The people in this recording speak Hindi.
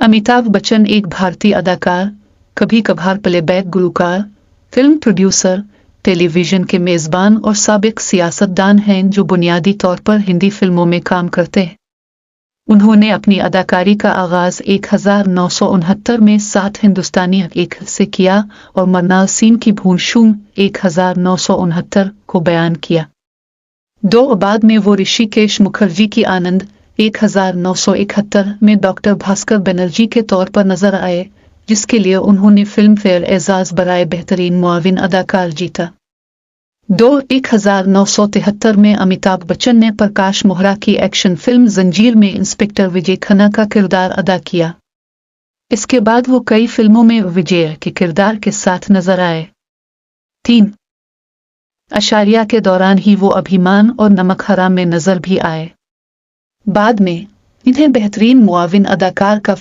अमिताभ बच्चन एक भारतीय अदाकार, कभी कभार प्लेबैक गुलकार, फिल्म प्रोड्यूसर, टेलीविजन के मेजबान और साबिक सियासतदान हैं जो बुनियादी तौर पर हिंदी फिल्मों में काम करते हैं। उन्होंने अपनी अदाकारी का आगाज 1969 में 7 हिंदुस्तानी एक से किया और मरनाल सीन की भूल शूम 1969 को बयान किया। बाद में वो ऋषिकेश मुखर्जी की आनंद 1971 में डॉक्टर भास्कर बनर्जी के तौर पर नजर आए, जिसके लिए उन्होंने फिल्म फेयर एजाज बराए बेहतरीन मुआविन अदाकार जीता। 1973 में अमिताभ बच्चन ने प्रकाश मेहरा की एक्शन फिल्म जंजीर में इंस्पेक्टर विजय खन्ना का किरदार अदा किया। इसके बाद वो कई फिल्मों में विजय के किरदार के साथ नजर आए। 3 अशारिया के दौरान ही वो अभिमान और नमक हराम में नजर भी आए। बाद में इन्हें बेहतरीन मुआविन अदाकार का